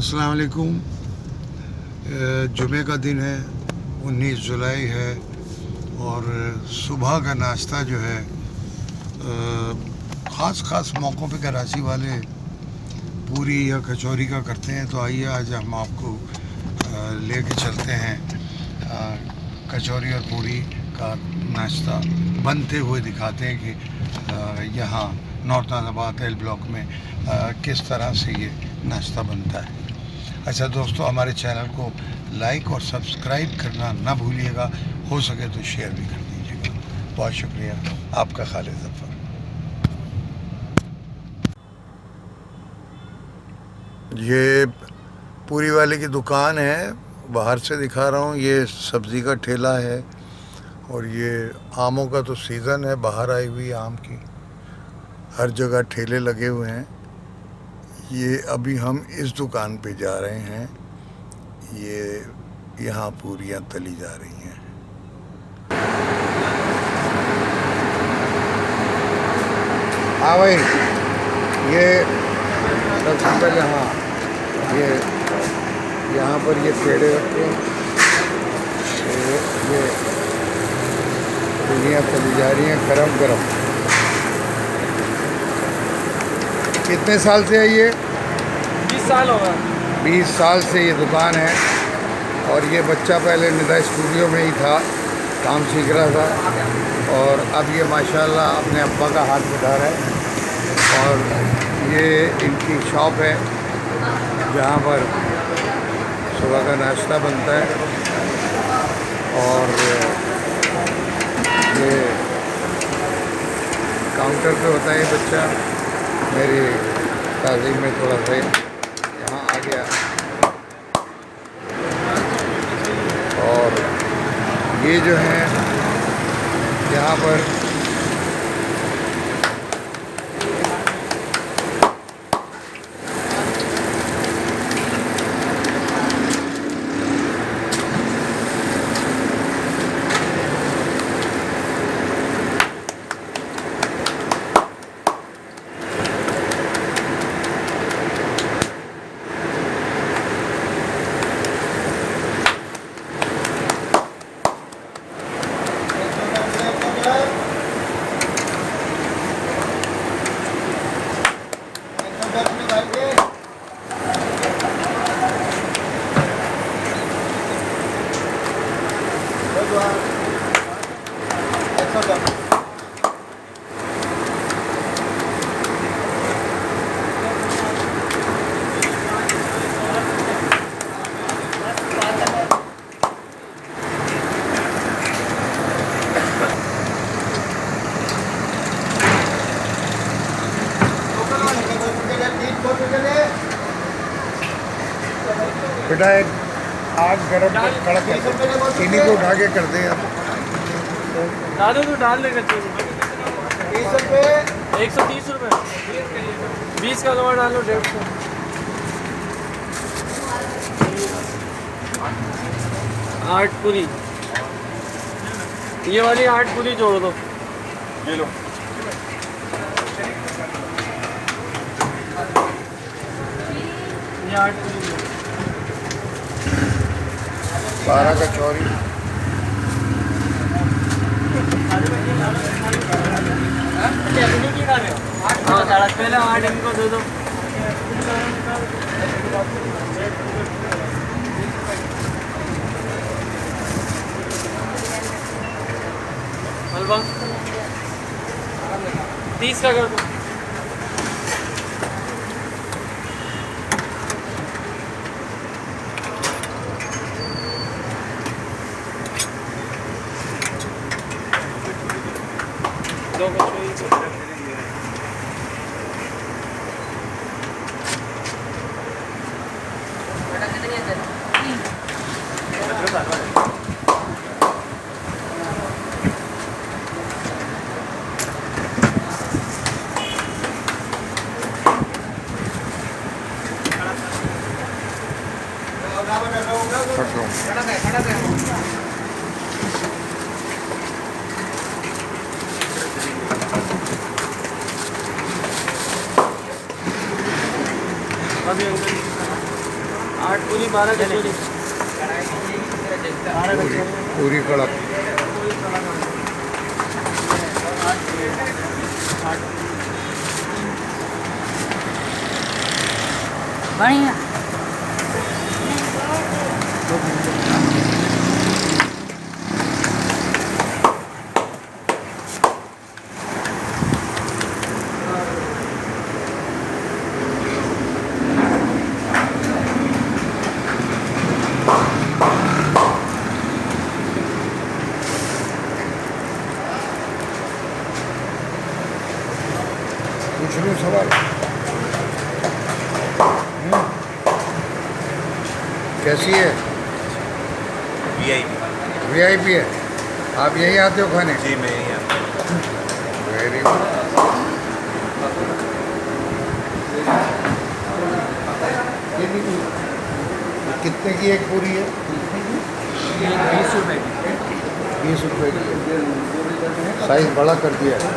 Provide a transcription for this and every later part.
अस्सलाम वालेकुम। जुमे का दिन है, 19 जुलाई है और सुबह का नाश्ता जो है ख़ास मौक़ों पे कराची वाले पूरी या कचौरी का करते हैं। तो आइए आज हम आपको ले कर चलते हैं कचौरी और पूरी का नाश्ता बनते हुए दिखाते हैं कि यहाँ नॉर्थ नाज़ाबाद एल ब्लॉक में किस तरह से ये नाश्ता बनता है। अच्छा दोस्तों, हमारे चैनल को लाइक और सब्सक्राइब करना ना भूलिएगा, हो सके तो शेयर भी कर दीजिएगा। बहुत शुक्रिया आपका खालिद ज़फ़र। ये पूरी वाले की दुकान है, बाहर से दिखा रहा हूँ। ये सब्ज़ी का ठेला है और ये आमों का तो सीज़न है, बाहर आई हुई आम की हर जगह ठेले लगे हुए हैं। ये अभी हम इस दुकान पे जा रहे हैं, ये यहाँ पूरियाँ तली जा रही हैं। हाँ भाई, ये सबसे पहले हाँ ये यहाँ पर ये पेड़े रखे हैं, ये पूरियाँ तली जा रही हैं गरम गरम। कितने साल से है ये? 20 साल होगा। 20 साल से ये दुकान है और ये बच्चा पहले निदा स्टूडियो में ही था, काम सीख रहा था और अब ये माशाल्लाह अपने अब्बा का हाथ बढ़ा रहा है। और ये इनकी शॉप है जहाँ पर सुबह का नाश्ता बनता है और ये काउंटर पे होता है बच्चा। मेरी ताज़ीम में थोड़ा सा यहाँ आ गया और ये जो है यहाँ पर बेटा एक आग गरम कड़क चीनी को उठा के कर दे अब। दादू तो डाल लेगा। 30 रुपये, 130 रुपये। 20 का कवर डालो, 150। 8 पूरी, ये वाली 8 पूरी जोड़ दो। ये लो। ये 8 पूरी 12 कचौरी। हाँ, पहले 8 इनको दे दो। हलवा 30 का कर दो। दो कचौरी अभी अंकल 8 पूरी 12 कचौरी। पूरी कड़क। बढ़िया। पूछ लूँ सवाल? कैसी है? वीआईपी। वीआईपी है। आप यहीं आते हो खाने? जी मैं यहीं आता हूँ। Very good. कितने की एक पूरी है? 20 रुपए की। 20 रुपये की है। साइज बड़ा कर दिया है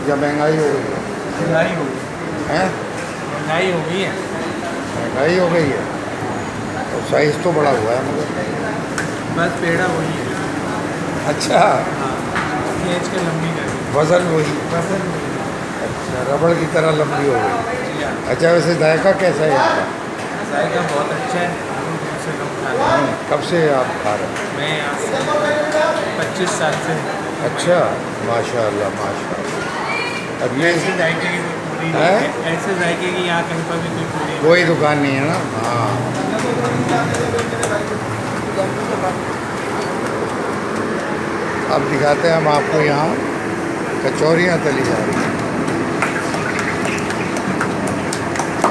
या महंगाई हो गई है? महंगाई हो गई। हैं? महंगाई हो गई है। महंगाई हो गई है तो साइज तो बड़ा हुआ है मगर। बस पेड़ा वही है। अच्छा, हाँ, खींच के लंबी कर दी। वजन वही। वजन अच्छा, रबड़ की तरह लंबी हो गई। जी हाँ। अच्छा, वैसे जायका कैसा है आपका? जायका बहुत अच्छा है। हम दूर से कम खा रहे हैं। कब से आप खा रहे हैं? मैं यहाँ से 25 साल से। अच्छा, माशाल्लाह माशाल्लाह। अब ये ऐसे जायके की कोई पूरी नहीं हैं? है। ऐसे जायके की यहाँ कहीं पर भी कोई पूरी नहीं कोई दुकान नहीं है ना? हाँ। अब दिखाते हैं हम आपको यहाँ कचौरियाँ तली जा रही हैं।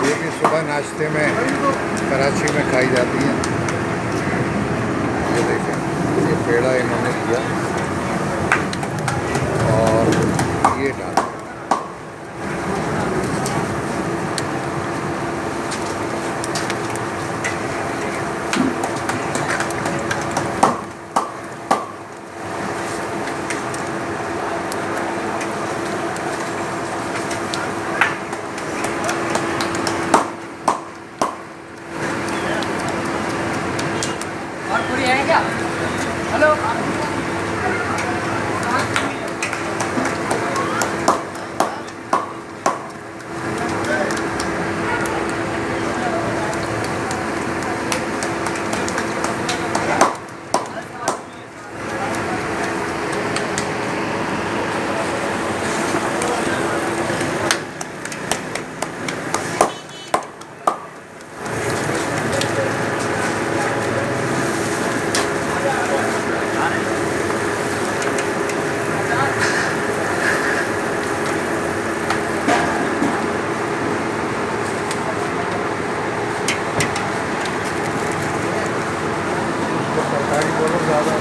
ये भी सुबह नाश्ते में कराची में खाई जाती हैं। ये देखें, ये पेड़ा इन्होंने किया और ये डाला। और पूरी है क्या? हेलो। सरकारी बोलो ज़्यादा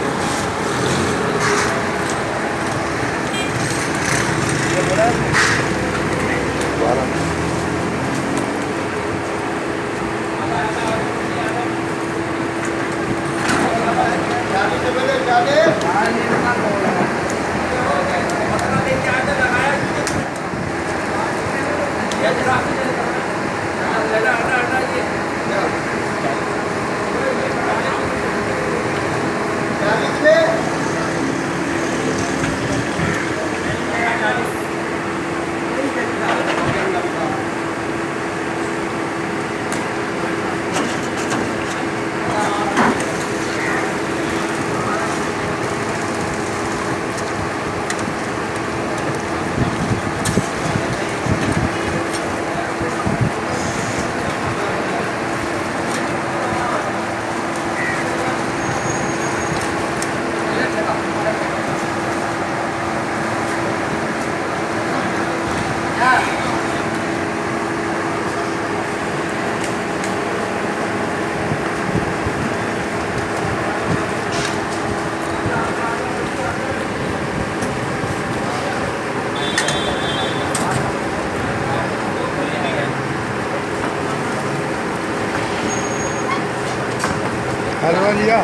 हलवा लिया,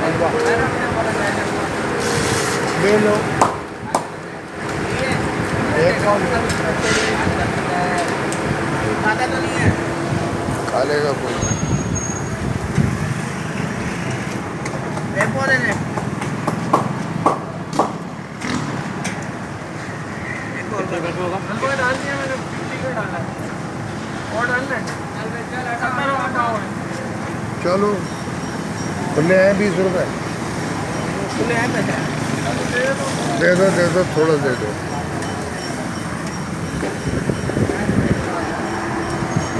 हलवा ले लो। एक और खा लेगा कोई। हलवा डाल दिया मैंने, 50 का डाला है और डालना है 70 का पाव है। चलो खुले हैं 20 रुपए। खुले हैं पैसे दे दो थोड़ा दे दो।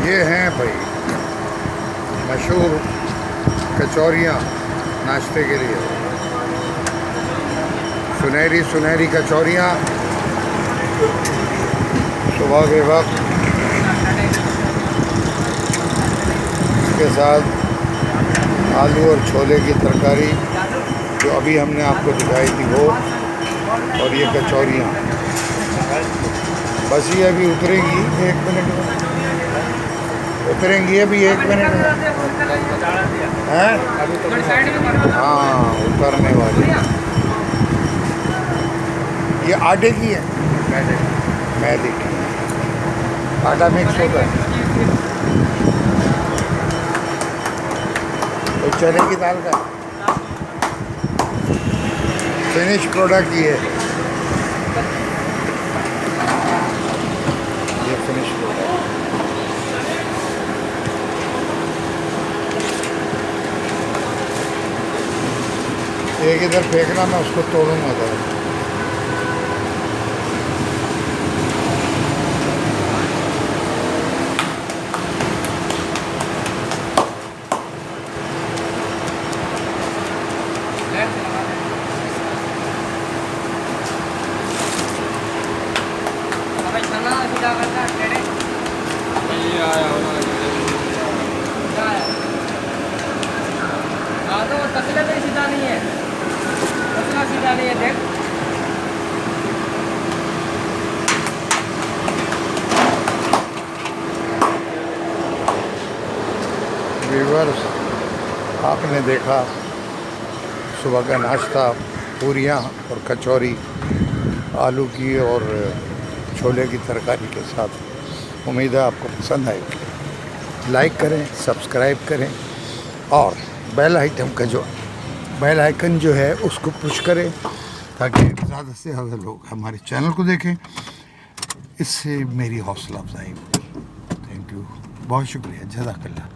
ये हैं भाई मशहूर कचौरियाँ नाश्ते के लिए। सुनहरी सुनहरी कचौरियाँ सुबह के वक्त, इसके साथ आलू और छोले की तरकारी जो अभी हमने आपको दिखाई थी वो, और ये कचौरियाँ। बस ये अभी उतरेंगी 1 मिनट में, उतरेंगी अभी 1 मिनट में। हैं? हाँ उतरने वाली। ये आटे की है, मैदे की। आटा मिक्स होता है। तो चने की दाल का फिनिश प्रोडक्ट ये है। ये फिनिश प्रोडक्ट एक इधर फेंकना, मैं उसको तोड़ूंगा था। ये आया होगा तसले में सीधा नहीं है, तसला सीधा नहीं है देख। व्यूअर्स, आपने देखा सुबह का नाश्ता, पूरियाँ और कचौरी आलू की और छोले की तरकारी के साथ। उम्मीद है आपको पसंद आएगी। लाइक करें, सब्सक्राइब करें और बेल आइकन जो है उसको पुश करें ताकि ज़्यादा से ज़्यादा लोग हमारे चैनल को देखें। इससे मेरी हौसला अफजाई होगी। थैंक यू, बहुत शुक्रिया, जज़ाकल्लाह।